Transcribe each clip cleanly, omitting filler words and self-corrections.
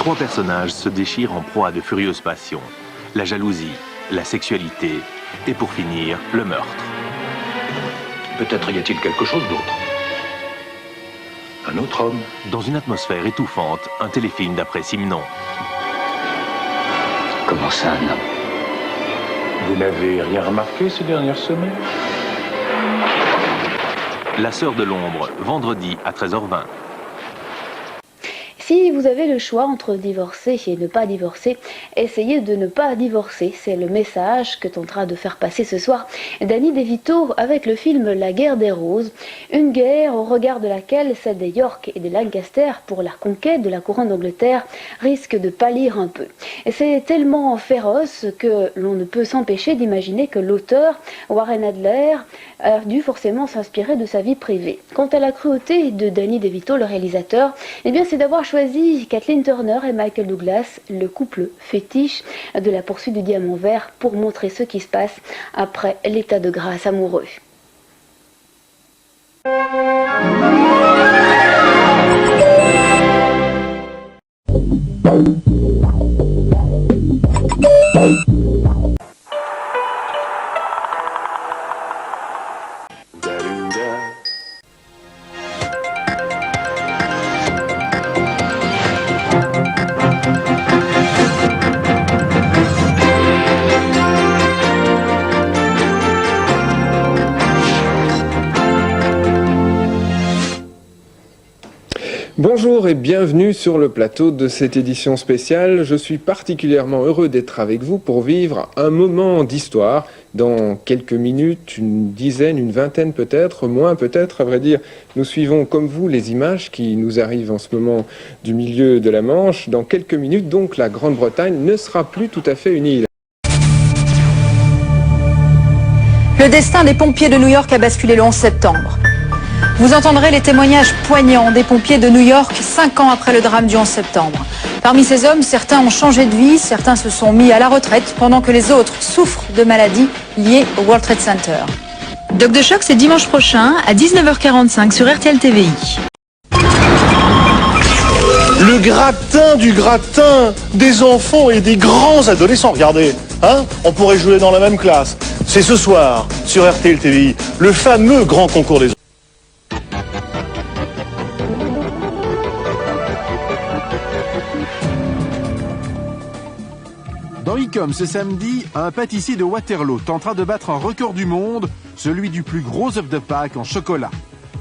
Trois personnages se déchirent en proie à de furieuses passions. La jalousie, la sexualité et pour finir, le meurtre. Peut-être y a-t-il quelque chose d'autre. Un autre homme. Dans une atmosphère étouffante, un téléfilm d'après Simon. Comment ça, un homme? Vous n'avez rien remarqué ces dernières semaines? La sœur de l'ombre, vendredi à 13h20. Si vous avez le choix entre divorcer et ne pas divorcer, essayez de ne pas divorcer. C'est le message que tentera de faire passer ce soir Danny DeVito avec le film La guerre des roses. Une guerre au regard de laquelle celle des York et des Lancaster pour la conquête de la couronne d'Angleterre risque de pâlir un peu. Et c'est tellement féroce que l'on ne peut s'empêcher d'imaginer que l'auteur, Warren Adler, a dû forcément s'inspirer de sa vie privée. Quant à la cruauté de Danny DeVito, le réalisateur, eh bien c'est d'avoir choisi Kathleen Turner et Michael Douglas, le couple fétiche de la poursuite du diamant vert, pour montrer ce qui se passe après l'état de grâce amoureux. Bonjour et bienvenue sur le plateau de cette édition spéciale. Je suis particulièrement heureux d'être avec vous pour vivre un moment d'histoire. Dans quelques minutes, une dizaine, une vingtaine peut-être, moins peut-être, à vrai dire. Nous suivons comme vous les images qui nous arrivent en ce moment du milieu de la Manche. Dans quelques minutes, donc, la Grande-Bretagne ne sera plus tout à fait une île. Le destin des pompiers de New York a basculé le 11 septembre. Vous entendrez les témoignages poignants des pompiers de New York 5 ans après le drame du 11 septembre. Parmi ces hommes, certains ont changé de vie, certains se sont mis à la retraite, pendant que les autres souffrent de maladies liées au World Trade Center. Doc de choc, c'est dimanche prochain à 19h45 sur RTL TVI. Le gratin du gratin des enfants et des grands adolescents. Regardez, hein, on pourrait jouer dans la même classe. C'est ce soir sur RTL TVI, le fameux grand concours des enfants. Dans Icône ce samedi, un pâtissier de Waterloo tentera de battre un record du monde, celui du plus gros œuf de Pâques en chocolat.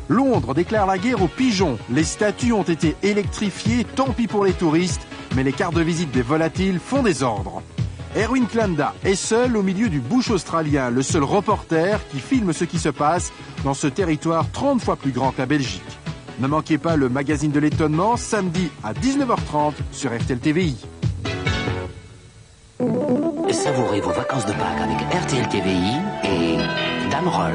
Londres déclare la guerre aux pigeons. Les statues ont été électrifiées, tant pis pour les touristes, mais les cartes de visite des volatiles font désordre. Erwin Klanda est seul au milieu du bush australien, le seul reporter qui filme ce qui se passe dans ce territoire 30 fois plus grand que la Belgique. Ne manquez pas le magazine de l'étonnement, samedi à 19h30 sur RTL TVI. Savourez vos vacances de Pâques avec RTL TVI et Damerol.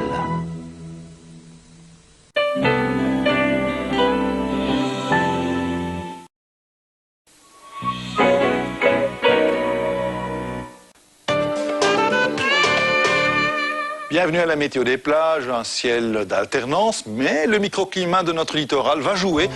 Bienvenue à la météo des plages, un ciel d'alternance, mais le microclimat de notre littoral va jouer.